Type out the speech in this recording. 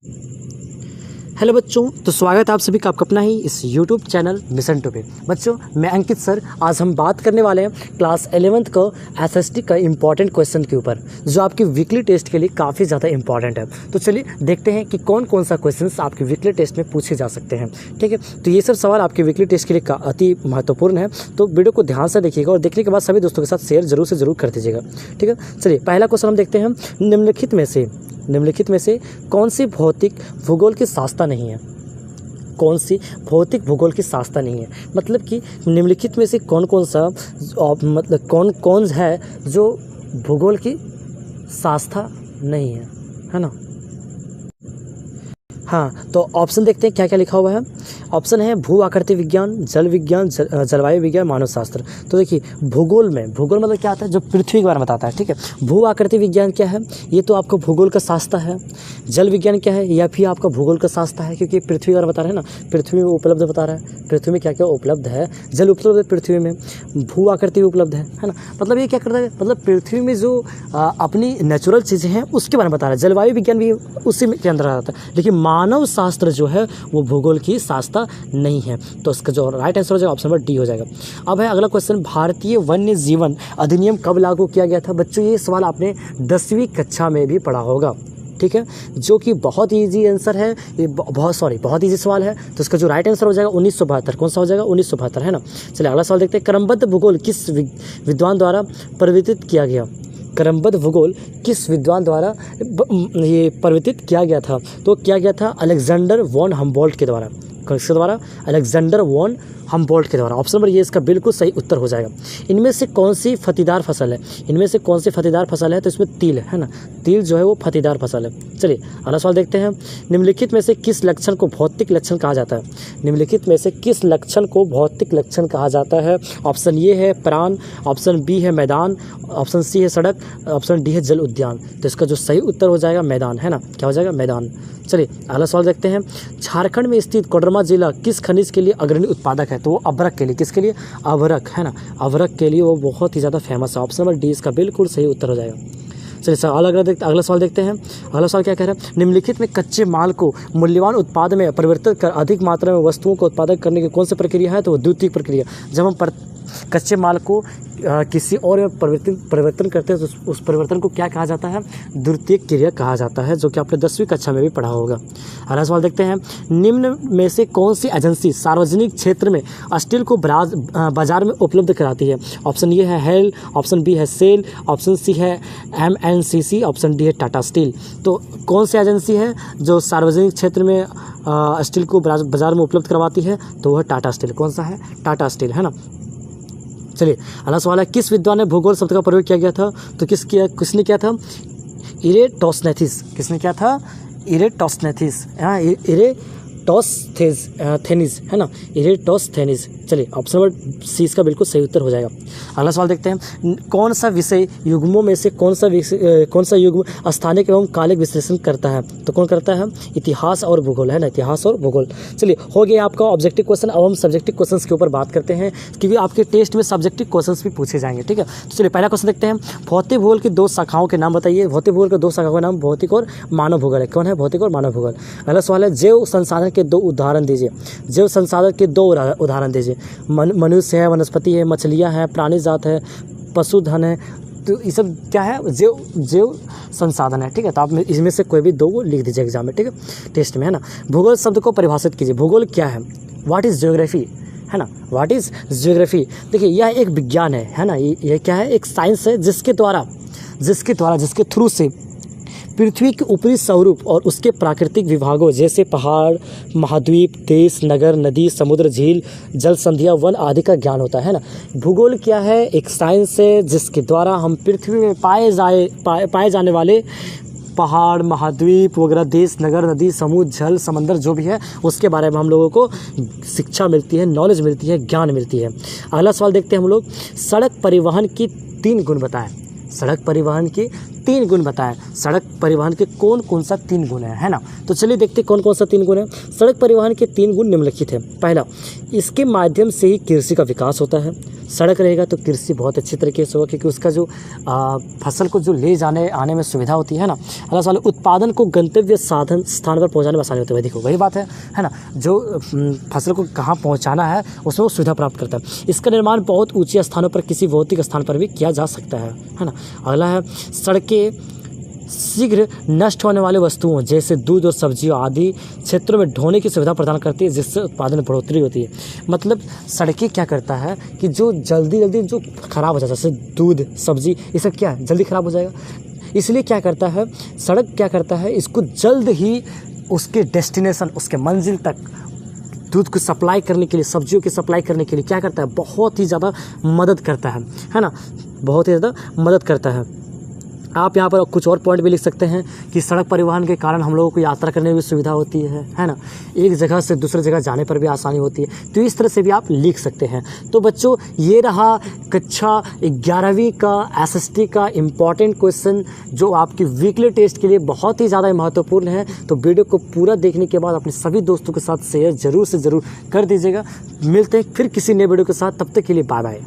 Hello बच्चों, तो स्वागत है आप सभी का आपका अपना ही इस यूट्यूब चैनल मिशन टू पे। बच्चों, मैं अंकित सर, आज हम बात करने वाले हैं क्लास 11th का एसएसटी का इम्पॉर्टेंट क्वेश्चन के ऊपर, जो आपकी वीकली टेस्ट के लिए काफ़ी ज़्यादा इंपॉर्टेंट है। तो चलिए देखते हैं कि कौन कौन सा क्वेश्चंस आपके वीकली टेस्ट में पूछे जा सकते हैं। ठीक है, तो ये सब सवाल आपके वीकली टेस्ट के लिए अति महत्वपूर्ण है, तो वीडियो को ध्यान से देखिएगा और देखने के बाद सभी दोस्तों के साथ शेयर जरूर से जरूर कर दीजिएगा। ठीक है, चलिए पहला क्वेश्चन हम देखते हैं। निम्नलिखित में से कौन सी भौतिक भूगोल की शास्त्र नहीं है? कौन सी भौतिक भूगोल की शास्त्र नहीं है, मतलब कि निम्नलिखित में से कौन कौन सा मतलब कौन है जो भूगोल की शास्त्र नहीं है ना। हाँ, तो ऑप्शन देखते हैं क्या क्या लिखा हुआ है। ऑप्शन है भू आकृति विज्ञान, जल विज्ञान, जलवायु विज्ञान, मानव शास्त्र। तो देखिए, भूगोल मतलब क्या आता है, जो पृथ्वी के बारे में बताता है। ठीक है, भू आकृति विज्ञान क्या है, ये तो आपका भूगोल का शास्त्र है। जल विज्ञान क्या है, यह भी आपका भूगोल का शास्त्र है, क्योंकि पृथ्वी के बारे में बता रहे हैं ना, पृथ्वी में उपलब्ध बता रहा है, पृथ्वी में क्या क्या उपलब्ध है। जल उपलब्ध है पृथ्वी में, भू आकृति भी उपलब्ध है ना। मतलब ये क्या करता है, मतलब पृथ्वी में जो अपनी नेचुरल चीज़ें हैं उसके बारे में बता रहा है। जलवायु विज्ञान भी उसी के अंदर आता है, लेकिन मानव शास्त्र जो है वो भूगोल की शास्त्र नहीं है। तो इसका जो राइट आंसर हो जाएगा ऑप्शन नंबर डी हो जाएगा। अब है अगला क्वेश्चन, भारतीय वन्य जीवन अधिनियम कब लागू किया गया था? बच्चों, ये सवाल आपने 10वीं कक्षा में भी पढ़ा होगा। ठीक है, जो कि बहुत ईजी आंसर है, ये बहुत ईजी सवाल है। तो इसका जो राइट आंसर हो जाएगा 1972। कौन सा हो जाएगा? 1972 है ना। चलिए अगला सवाल देखते हैं। क्रमबद्ध भूगोल किस विद्वान द्वारा परिवर्तित किया गया? क्रमबद्ध भूगोल किस विद्वान द्वारा ये परिवर्तित किया गया था? तो किया गया था अलेक्जेंडर वॉन हम्बोल्ट के द्वारा। किसके द्वारा? अलेक्जेंडर वॉन हम्बोल्ट के द्वारा। ऑप्शन नंबर ये इसका बिल्कुल सही उत्तर हो जाएगा। इनमें से कौन सी फतीदार फसल है? इनमें से कौन सी फतीदार फसल है? तो इसमें तिल है ना, तिल जो है वो फतीदार फसल है। चलिए अगला सवाल देखते हैं। निम्नलिखित में से किस लक्षण को भौतिक लक्षण कहा जाता है? निम्नलिखित में से किस लक्षण को भौतिक लक्षण कहा जाता है? ऑप्शन ये है प्राण, ऑप्शन बी है मैदान, ऑप्शन सी है सड़क, ऑप्शन डी है जल उद्यान। तो इसका जो सही उत्तर हो जाएगा मैदान है ना। क्या हो जाएगा? मैदान। चलिए अगला सवाल देखते हैं। झारखंड में स्थित कोडरमा जिला किस खनिज के लिए अग्रणी उत्पादक है? तो वो अभ्रक के लिए। किसके लिए? अभ्रक है ना, अभ्रक के लिए वो बहुत ही ज़्यादा फेमस है। ऑप्शन नंबर डी इसका बिल्कुल सही उत्तर हो जाएगा। चलिए अगला सवाल देखते हैं। अगला सवाल क्या कह रहा है? निम्नलिखित में कच्चे माल को मूल्यवान उत्पाद में परिवर्तित कर अधिक मात्रा में वस्तुओं को उत्पादन करने की कौन सी प्रक्रिया है? तो वो द्वितीयक प्रक्रिया। जब हम कच्चे माल को किसी और में परिवर्तन करते हैं तो उस परिवर्तन को क्या कहा जाता है? द्वितीयक क्रिया कहा जाता है, जो कि आपने 10वीं कक्षा में भी पढ़ा होगा। अगला सवाल देखते हैं। निम्न में से कौन सी एजेंसी सार्वजनिक क्षेत्र में स्टील को बाजार में उपलब्ध कराती है? ऑप्शन ये है हेल, ऑप्शन बी है सेल, ऑप्शन सी है MNCC, ऑप्शन डी है टाटा स्टील। तो कौन सी एजेंसी है जो सार्वजनिक क्षेत्र में स्टील को बाजार में उपलब्ध करवाती है? तो वह टाटा स्टील। कौन सा है? टाटा स्टील है ना। चलिए अगला सवाल है। किस विद्वान ने भूगोल शब्द का प्रयोग किया गया था? तो किसने किया था? इरेटोस्थेनिस। किसने किया था? इरेटोस्थेनिस। हाँ, इरेटोस्थेनिस है ना, इरेटोस्थेनिस। चलिए ऑप्शन नंबर सी इसका बिल्कुल सही उत्तर हो जाएगा। अगला सवाल देखते हैं। कौन सा विषय युग्मों में से कौन सा युग्म स्थानिक एवं कालिक विश्लेषण करता है? तो कौन करता है? इतिहास और भूगोल है ना, इतिहास और भूगोल। चलिए हो गया आपका ऑब्जेक्टिव क्वेश्चन। अब हम सब्जेक्टिव क्वेश्चन के ऊपर बात करते हैं, क्योंकि आपके टेस्ट में सब्जेक्टिव क्वेश्चन भी पूछे जाएंगे। ठीक है, तो चलिए पहला क्वेश्चन देखते हैं। भौतिक भूगोल की 2 शाखाओं के नाम बताइए। भौतिक भूगोल के 2 शाखाओं का नाम भौतिक और मानव भूगोल है। कौन है? भौतिक और मानव भूगोल। अगला सवाल है। जैव संसाधन के 2 उदाहरण दीजिए। जैव संसाधन के 2 उदाहरण दीजिए। मनुष्य है, वनस्पति है, मछलियाँ हैं, प्राणी जात है, पशुधन है। तो ये सब क्या है? जैव संसाधन है। ठीक है, तो आप इसमें से कोई भी 2 लिख दीजिए एग्जाम में। ठीक है, टेस्ट में है ना। भूगोल शब्द को परिभाषित कीजिए। भूगोल क्या है? व्हाट इज़ ज्योग्राफी है ना, व्हाट इज़ ज्योग्राफी। देखिए यह एक विज्ञान है ना, ये क्या है? एक साइंस है जिसके थ्रू से पृथ्वी के ऊपरी स्वरूप और उसके प्राकृतिक विभागों जैसे पहाड़, महाद्वीप, देश, नगर, नदी, समुद्र, झील, जल संधियाँ, वन आदि का ज्ञान होता है ना। भूगोल क्या है? एक साइंस है जिसके द्वारा हम पृथ्वी में पाए जाने वाले पहाड़, महाद्वीप वगैरह, देश, नगर, नदी, समुद्र, जल, समंदर जो भी है उसके बारे में हम लोगों को शिक्षा मिलती है, नॉलेज मिलती है, ज्ञान मिलती है। अगला सवाल देखते हैं हम लोग। सड़क परिवहन की 3 गुण बताएं। सड़क परिवहन के 3 गुण बताएं। सड़क परिवहन के कौन सा 3 गुण है ना। तो चलिए देखते हैं कौन सा 3 गुण है। सड़क परिवहन के 3 गुण निम्नलिखित है। पहला, इसके माध्यम से ही कृषि का विकास होता है। सड़क रहेगा तो कृषि बहुत अच्छी तरीके से होगा, क्योंकि उसका जो फसल को जो ले जाने आने में सुविधा होती है ना, अगला सवाल उत्पादन को गंतव्य साधन स्थान पर पहुंचाने में आसानी होती है। देखो वही बात है ना, जो फसल को कहाँ पहुंचाना है उसमें वो सुविधा प्राप्त करता है। इसका निर्माण बहुत ऊंचे स्थानों पर किसी भौतिक स्थान पर भी किया जा सकता है ना। अगला है सड़कें शीघ्र नष्ट होने वाली वस्तुओं जैसे दूध और सब्जियों आदि क्षेत्रों में ढोने की सुविधा प्रदान करती है, जिससे उत्पादन में बढ़ोतरी होती है। मतलब सड़कें क्या करता है कि जो जल्दी जो ख़राब हो जाता है, जैसे दूध सब्जी ये सब क्या है जल्दी ख़राब हो जाएगा, इसलिए क्या करता है सड़क क्या करता है, इसको जल्द ही उसके डेस्टिनेशन उसके मंजिल तक दूध को सप्लाई करने के लिए, सब्जियों की सप्लाई करने के लिए क्या करता है, बहुत ही ज़्यादा मदद करता है ना, बहुत ही ज़्यादा मदद करता है। आप यहाँ पर कुछ और पॉइंट भी लिख सकते हैं कि सड़क परिवहन के कारण हम लोगों को यात्रा करने में भी सुविधा होती है ना, एक जगह से दूसरी जगह जाने पर भी आसानी होती है। तो इस तरह से भी आप लिख सकते हैं। तो बच्चों ये रहा कक्षा 11वीं का SST का इम्पॉर्टेंट क्वेश्चन, जो आपकी वीकली टेस्ट के लिए बहुत ही ज़्यादा महत्वपूर्ण है। तो वीडियो को पूरा देखने के बाद अपने सभी दोस्तों के साथ शेयर ज़रूर से ज़रूर कर दीजिएगा। मिलते हैं फिर किसी नए वीडियो के साथ, तब तक के लिए बाय बाय।